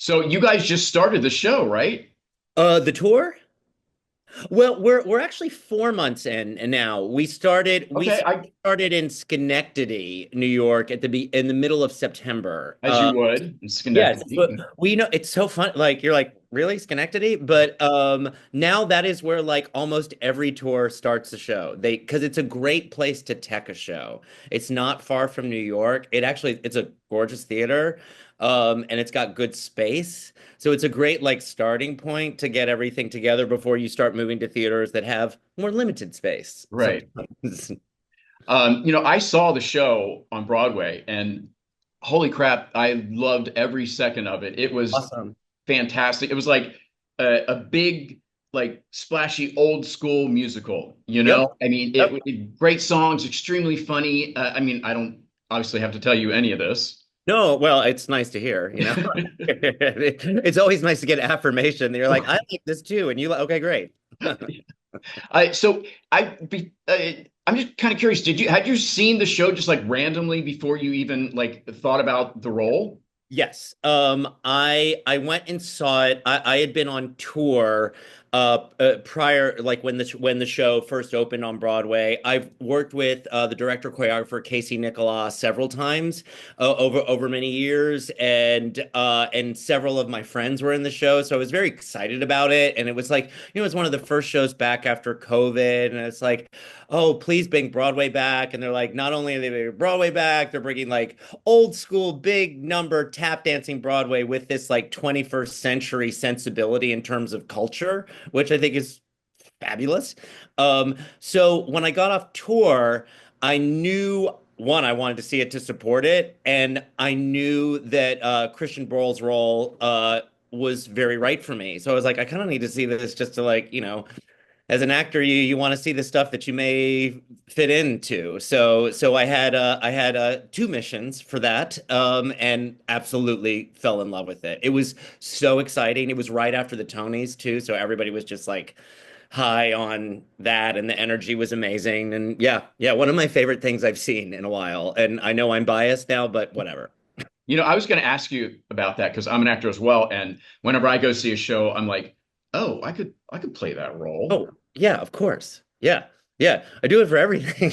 So you guys just started the show, right? The tour? Well, we're actually 4 months in and now. We Okay, I started in Schenectady, New York in the middle of September. as you would in Yes, but Schenectady. we know it's so fun. Like you're like, really, Schenectady? But now that is where like almost every tour starts the show. Because it's a great place to tech a show. It's not far from New York. It's a gorgeous theater. And it's got good space. So it's a great like starting point to get everything together before you start moving to theaters that have more limited space Right. sometimes. I saw the show on Broadway and holy crap, I loved every second of it. It was Awesome. fantastic. It was like a big, like splashy old school musical, you Yep. know? I mean, Yep. great songs, extremely funny. I mean, I don't obviously have to tell you any of this. No, well, it's nice to hear, you know. It's always nice to get affirmation that you're like, I like this too, and you like, okay, great. So I'm just kind of curious. Had you seen the show just like randomly before you even like thought about the role? Yes. I went and saw it. I had been on tour prior, like when the show first opened on Broadway. I've worked with the director choreographer Casey Nicholaw several times over many years, and several of my friends were in the show, so I was very excited about it. And it was like, it's one of the first shows back after COVID, and it's like, oh, please bring Broadway back. And they're like, not only are they bringing Broadway back, they're bringing like old school big number tap dancing Broadway with this like 21st century sensibility in terms of culture, which I think is fabulous. So when I got off tour, I knew one, I wanted to see it to support it, and I knew that Christian Borle's role was very right for me. So I was like, I kind of need to see this just to like, as an actor, you want to see the stuff that you may fit into. So I had two missions for that, and absolutely fell in love with it. It was so exciting. It was right after the Tonys too, so everybody was just like high on that, and the energy was amazing. And yeah, yeah, one of my favorite things I've seen in a while. And I know I'm biased now, but whatever. I was going to ask you about that because I'm an actor as well, and whenever I go see a show, I'm like, oh, I could play that role. Oh, yeah, of course. Yeah. Yeah, I do it for everything.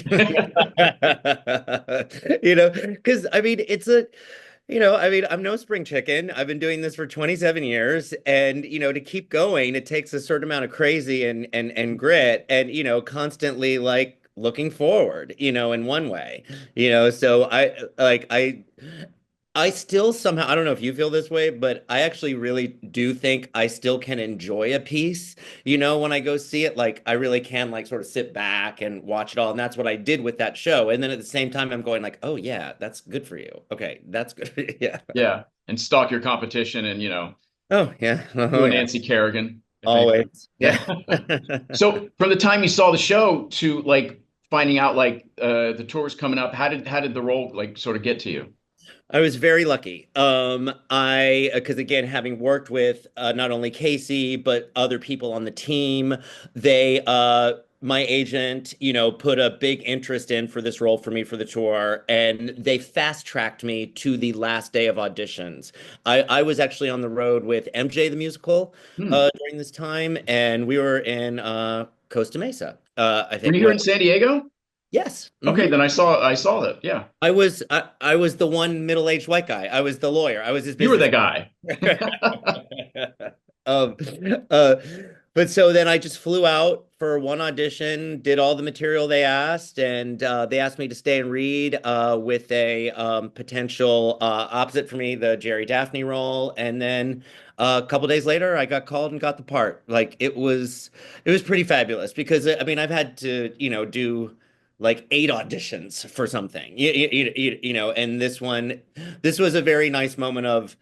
Because I mean, I'm no spring chicken. I've been doing this for 27 years, and to keep going, it takes a certain amount of crazy and grit, and constantly like looking forward, in one way. So I still somehow, I don't know if you feel this way, but I actually really do think I still can enjoy a piece, when I go see it. Like, I really can, like, sort of sit back and watch it all. And that's what I did with that show. And then at the same time, I'm going, like, oh, yeah, that's good for you. Okay, that's good for you. Yeah. Yeah, and stalk your competition and Oh, yeah. do Oh, a yeah. Nancy Kerrigan if anything. Always. Yeah. Yeah. So from the time you saw the show to like finding out like the tour was coming up, how did the role like sort of get to you? I was very lucky. Because again, having worked with not only Casey but other people on the team, my agent, put a big interest in for this role for me for the tour, and they fast tracked me to the last day of auditions. I was actually on the road with MJ the musical Hmm. during this time, and we were in Costa Mesa, I Were think. you here Where in San Diego? yes. Okay, then I saw that. Yeah. I was the one middle-aged white guy. I was the lawyer. I was his You were business. the guy. Um, uh, but so then I just flew out for one audition, did all the material they asked, and they asked me to stay and read with a potential opposite for me, the Jerry Daphne role. And then a couple days later, I got called and got the part. Like it was pretty fabulous because I mean I've had to do like 8 auditions for something, and this was a very nice moment of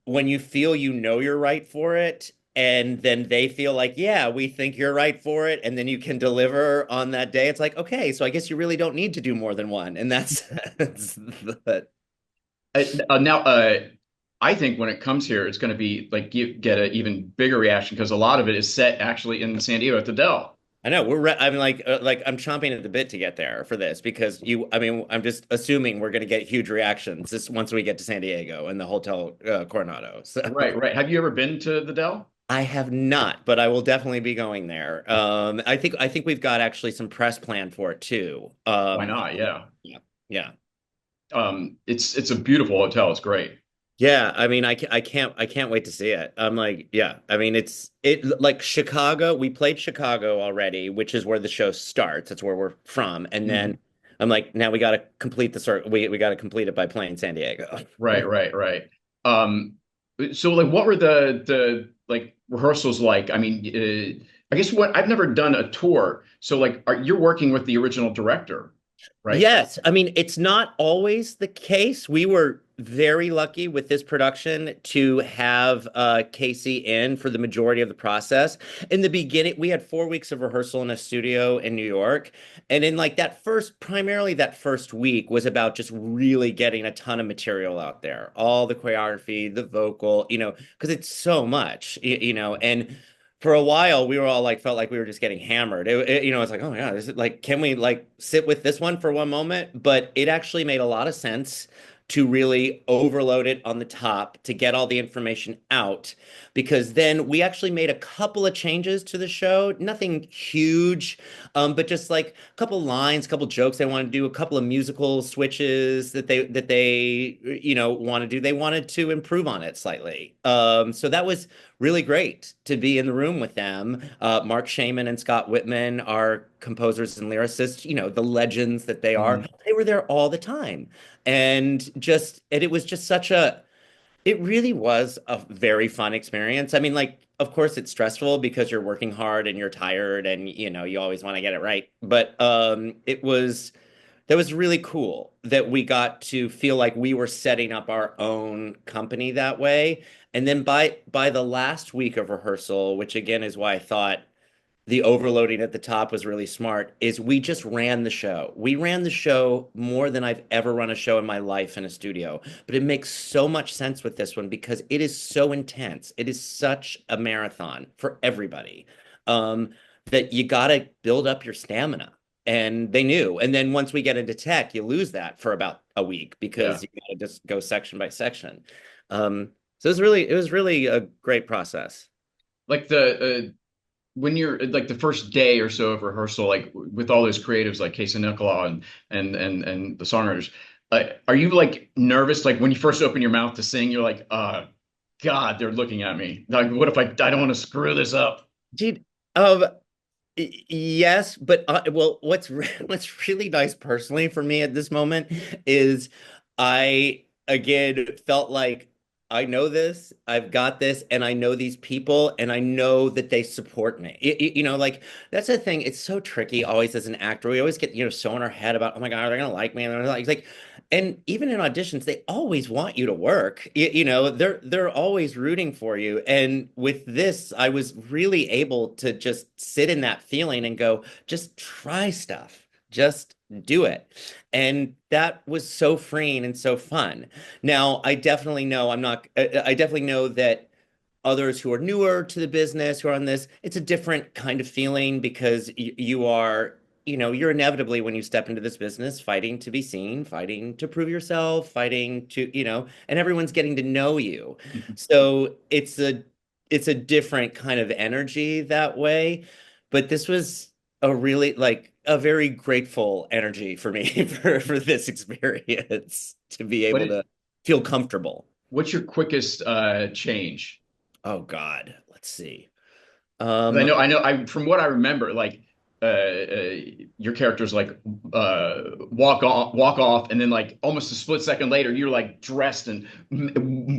when you feel you're right for it, and then they feel like, yeah, we think you're right for it, and then you can deliver on that day. It's like, okay, so I guess you really don't need to do more than one, and that's, that's the, Now, I think when it comes here, it's going to be like you get an even bigger reaction because a lot of it is set actually in San Diego at the Dell. I know I'm like I'm chomping at the bit to get there for this because I mean, I'm just assuming we're going to get huge reactions this once we get to San Diego and the Hotel Coronado. So Right, right. Have you ever been to the Dell? I have not, but I will definitely be going there. I think we've got actually some press planned for it too. Why not? Yeah. Yeah, yeah. It's a beautiful hotel. It's great. Yeah, I mean, I can't wait to see it. I'm like, yeah, I mean, it like Chicago. We played Chicago already, which is where the show starts. That's where we're from, and then Mhm. I'm like, now we got to complete the circle. We got to complete it by playing San Diego. Right, right, right. Um, so like, what were the like rehearsals like? I mean, I guess what I've never done a tour, so like, you're working with the original director, right? Yes, I mean, it's not always the case. We were very lucky with this production to have Casey in for the majority of the process. In the beginning, we had 4 weeks of rehearsal in a studio in New York. And in like primarily that first week was about just really getting a ton of material out there, all the choreography, the vocal, because it's so much, and for a while we were all like felt like we were just getting hammered. It's like, oh yeah, is it like, can we like sit with this one for one moment? But it actually made a lot of sense to really overload it on the top to get all the information out, because then we actually made a couple of changes to the show, nothing huge, but just like a couple lines, a couple jokes they want to do, a couple of musical switches that they want to do. They wanted to improve on it slightly. So that was really great to be in the room with them. Mark Shaman and Scott Whitman are composers and lyricists, the legends that they are. Mhm. They were there all the time. And it was just it really was a very fun experience. I mean, like, of course it's stressful because you're working hard and you're tired and, you always want to get it right. But that was really cool that we got to feel like we were setting up our own company that way. And then by the last week of rehearsal, which again is why I thought the overloading at the top was really smart, is we just ran the show. We ran the show more than I've ever run a show in my life in a studio. But it makes so much sense with this one because it is so intense. It is such a marathon for everybody, um, that you got to build up your stamina. And they knew. And then once we get into tech, you lose that for about a week Yeah. because you got to just go section by section. So it was really a great process. Like the when you're like the first day or so of rehearsal, like with all those creatives like Casey Nicholaw and the songwriters, are you like nervous? Like when you first open your mouth to sing, you're like, God, they're looking at me. Like, what if I don't want to screw this up? Dude, yes, but well, what's really nice personally for me at this moment is I again felt like I know this, I've got this, and I know these people, and I know that they support me. Like that's the thing. It's so tricky always as an actor. We always get so in our head about, oh my God, are they gonna like me? And they're like, and even in auditions, they always want you to work. They're always rooting for you. And with this, I was really able to just sit in that feeling and go, just try stuff. Just do it. And that was so freeing and so fun. Now, I definitely know I definitely know that others who are newer to the business, who are on this, it's a different kind of feeling because you are, you're inevitably when you step into this business fighting to be seen, fighting to prove yourself, fighting to, and everyone's getting to know you. So it's a different kind of energy that way. But this was a really like a very grateful energy for me for this experience to be What able is, to feel comfortable. what's your quickest change? Oh God, let's see. 'Cause Um, I from what I remember, like your characters like walk off, and then like almost a split second later, you're like dressed and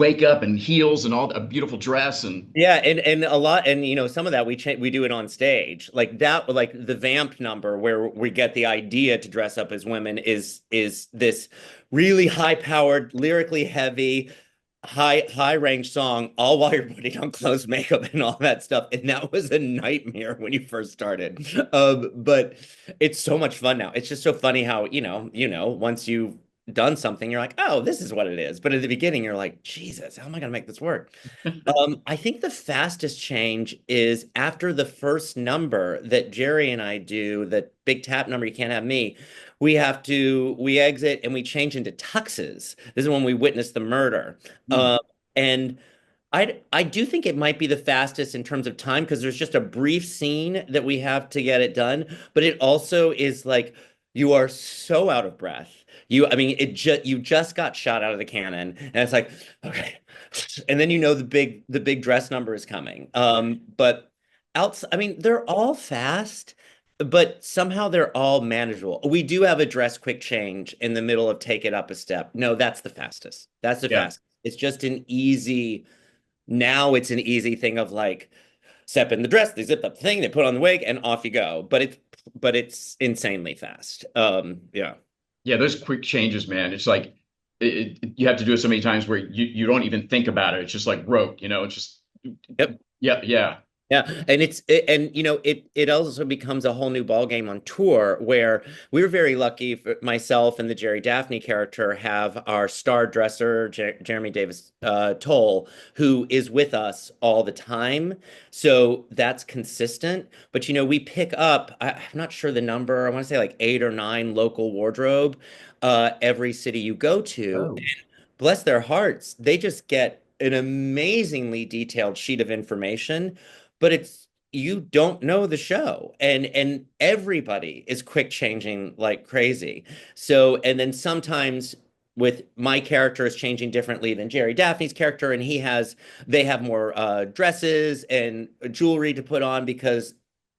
wake up and heels and all a beautiful dress and yeah, and a lot, and some of that we do it on stage, like that, like the vamp number where we get the idea to dress up as women is this really high powered, lyrically heavy, high range song, all while you're putting on clothes, makeup, and all that stuff, and that was a nightmare when you first started. But it's so much fun now. It's just so funny how once you done something, you're like, oh, this is what it is. But at the beginning, you're like, Jesus, how am I going to make this work? I think the fastest change is after the first number that Jerry and I do, the big tap number, You Can't Have Me. We exit and we change into tuxes. This is when we witness the murder. Hmm. Um, and I do think it might be the fastest in terms of time because there's just a brief scene that we have to get it done, but it also is like you are so out of breath. I mean, you just got shot out of the cannon, and it's like, okay, and then you know the big dress number is coming. But else, I mean, they're all fast, but somehow they're all manageable. We do have a dress quick change in the middle of Take It Up a Step. No, that's the fastest. That's the Yeah. fastest. It's just an easy now it's an easy thing of like step in the dress, they zip up the thing, they put on the wig, and off you go. But it's insanely fast. Yeah. Yeah, those quick changes, man. It's like you have to do it so many times where you don't even think about it. It's just like rote, it's just Yep. yeah, yeah. Yeah, and it also becomes a whole new ball game on tour where we were very lucky. Myself and the Jerry Daphne character have our star dresser Jeremy Davis Toll, who is with us all the time, so that's consistent. But we pick up. I'm not sure the number. I want to say like 8 or 9 local wardrobe every city you go to. Oh, Bless their hearts, they just get an amazingly detailed sheet of information, but it's you don't know the show and everybody is quick changing like crazy. So and then sometimes with my character is changing differently than Jerry Daphne's character and they have more dresses and jewelry to put on because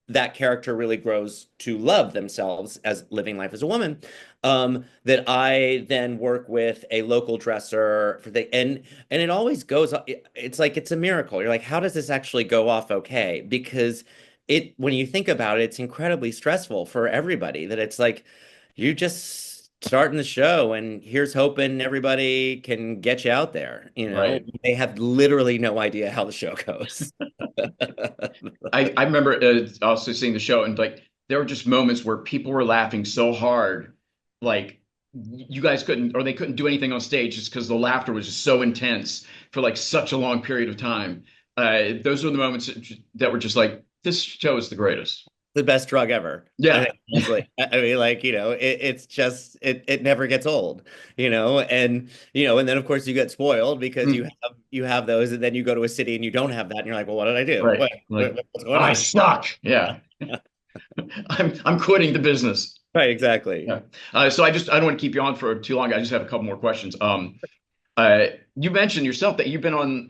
that character really grows to love themselves as living life as a woman. That I then work with a local dresser for and it always goes. It's like it's a miracle. You're like, how does this actually go off okay? Because when you think about it, it's incredibly stressful for everybody. That it's like you just starting the show and here's hoping everybody can get you out there. right. They have literally no idea how the show goes. I remember also seeing the show and like there were just moments where people were laughing so hard, like you guys couldn't or they couldn't do anything on stage just because the laughter was just so intense for like such a long period of time. Those were the moments that were just like this show is the greatest. The best drug ever. I Yeah. think, honestly. I mean, like, it's just it never gets old, and then of course you get spoiled because Mm, you have those, and then you go to a city and you don't have that, and you're like, well, what did I do? right. Like What's going I on? suck. Yeah. I'm quitting the business. Right, exactly. Yeah. So I don't want to keep you on for too long. I just have a couple more questions. Uh, you mentioned yourself that you've been on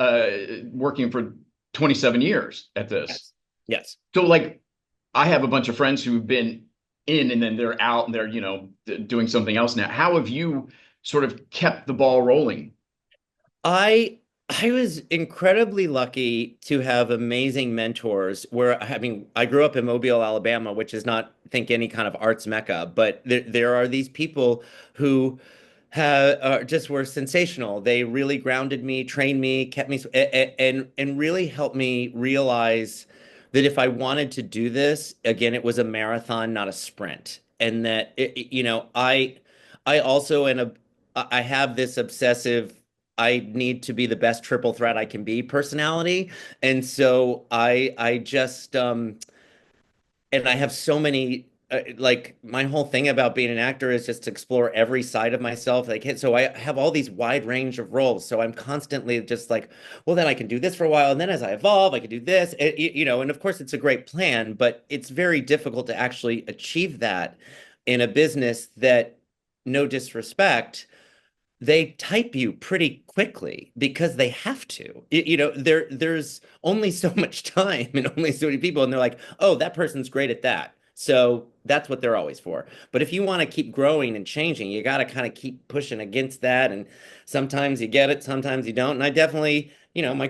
working for 27 years at this. Yes. Yes. So like I have a bunch of friends who've been in and then they're out and they're, doing something else now. How have you sort of kept the ball rolling? I I was incredibly lucky to have amazing mentors where I mean I grew up in Mobile, Alabama, which is not think any kind of arts mecca, but there are these people who have just were sensational. They really grounded me, trained me, kept me and really helped me realize that if I wanted to do this, again, it was a marathon, not a sprint. And that I also I have this obsessive I need to be the best triple threat I can be personality. And so I just and I have so many like my whole thing about being an actor is just to explore every side of myself like so I have all these wide range of roles so I'm constantly just like well then I can do this for a while and then as I evolve I can do this and of course it's a great plan but it's very difficult to actually achieve that in a business that no disrespect they type you pretty quickly because they have to. There's only so much time and only so many people, and they're like, oh, that person's great at that. So that's what they're always for. But if you want to keep growing and changing, you got to kind of keep pushing against that. And sometimes you get it, sometimes you don't. And I definitely, my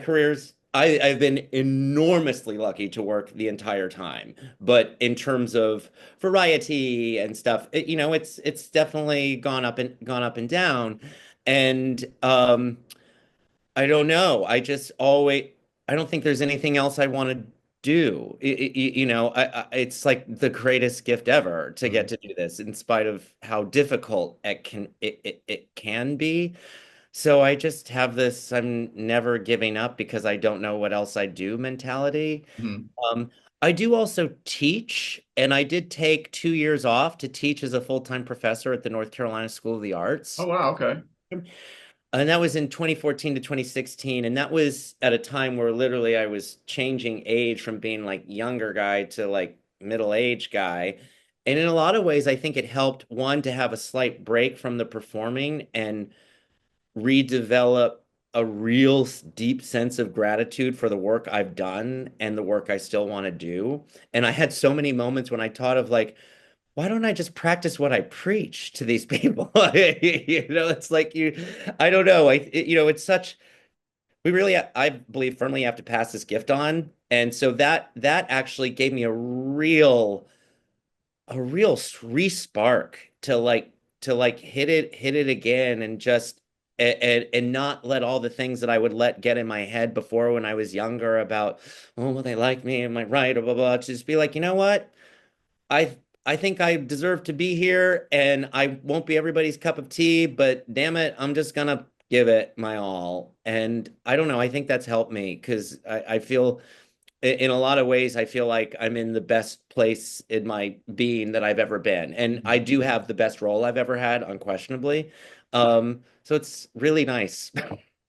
I've been enormously lucky to work the entire time. But in terms of variety and stuff, it's definitely gone up and down. And I don't know. I don't think there's anything else I wanted. do. It's like the greatest gift ever to get Mhm. to do this, in spite of how difficult it can be. So I just have this I'm never giving up because I don't know what else I do mentality. Mhm. Um, I do also teach, and I did take 2 years off to teach as a full-time professor at the North Carolina School of the Oh Arts. wow, okay. And that was in 2014 to 2016. And that was at a time where literally I was changing age from being like younger guy to like middle-aged guy. And in a lot of ways, I think it helped one to have a slight break from the performing and redevelop a real deep sense of gratitude for the work I've done and the work I still want to do. And I had so many moments when I thought of like, why don't I just practice what I preach to these people? It's like I don't know. It's such, we really, I believe firmly have to pass this gift on. And so that actually gave me a real re-spark to like hit it again and just and not let all the things that I would let get in my head before when I was younger about, oh, will they like me? Am I right? Or blah blah. To just be like, you know what? I I think I deserve to be here and I won't be everybody's cup of tea, but damn it, I'm just gonna give it my all. And I don't know, I think that's helped me because I feel in a lot of ways, I feel like I'm in the best place in my being that I've ever been. And I do have the best role I've ever had, unquestionably. So it's really nice.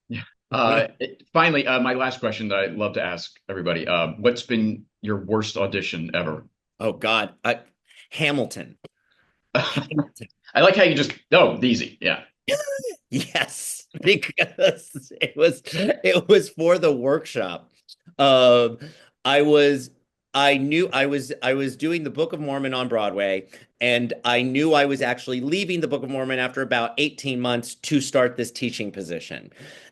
Yeah. Finally, my last question that I'd love to ask everybody. What's been your worst audition ever? Oh God, Hamilton. Hamilton. I like how you just, oh, easy. Yeah. Yes, because it was for the workshop. Um, I was I knew I was doing the Book of Mormon on Broadway, and I knew I was actually leaving the Book of Mormon after about 18 months to start this teaching position.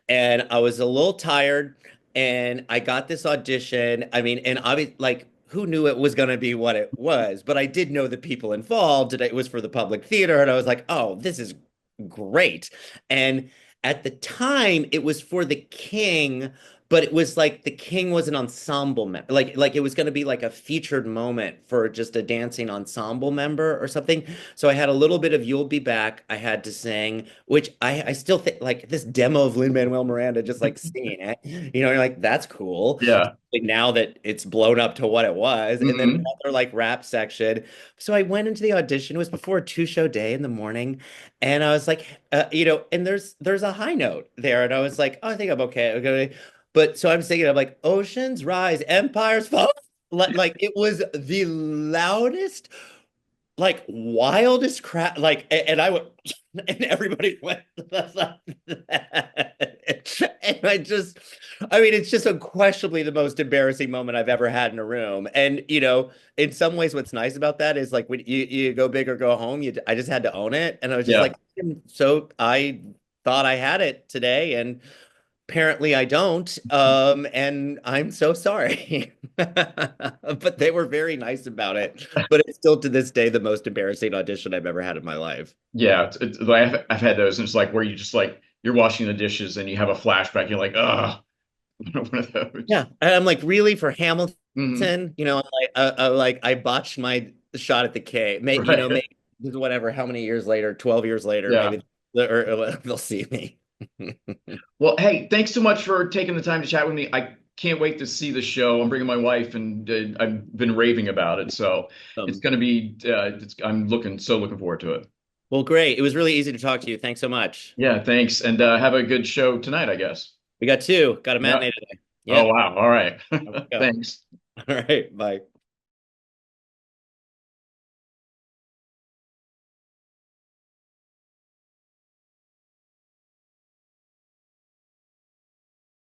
And I was a little tired, and I got this audition. I mean, and I like who knew it was going to be what it was, but I did know the people involved, and it was for the public theater, and I was like, "Oh, this is great." And at the time, it was for the king, but it was like the king was an ensemble member, like it was going to be like a featured moment for just a dancing ensemble member or something. So I had a little bit of "You'll Be Back" I had to sing, which I still think like this demo of Lin-Manuel Miranda just like singing it, you're like, that's cool. Yeah. Like now that it's blown up to what it was, and then Hmm. another like rap section. So I went into the audition. It was before a two-show day in the morning, and I was like, and there's a high note there, and I was like, oh, I think I'm okay. Okay. But so I'm singing, I'm like, oceans rise, empires fall. Like it was the loudest, like wildest crap. Like, and I went, and everybody went, and I mean, it's just unquestionably the most embarrassing moment I've ever had in a room. And in some ways, what's nice about that is like when you go big or go home, I just had to own it, and I was just Yeah. like, so I thought I had it today, and apparently I don't. And I'm so sorry. But they were very nice about it. But it's still to this day the most embarrassing audition I've ever had in my life. Yeah. Like, I've had those, and it's like where you just like, you're washing the dishes and you have a flashback. You're like, oh, one of those. Yeah. And I'm like, really, for Hamilton? Hmm. I botched my shot at the K. Right. Maybe whatever, how many years later, 12 years later, Yeah. maybe or they'll see me. Well, hey, thanks so much for taking the time to chat with me. I can't wait to see the show. I'm bringing my wife, and I've been raving about it. So it's Um, going to be. I'm looking forward to it. well, great. It was really easy to talk to you. Thanks so much. Yeah, thanks, and have a good show tonight, I guess. We got two. Got a Yeah. matinee today. Oh Yeah. wow. All right. There we go. Thanks. All right. Bye.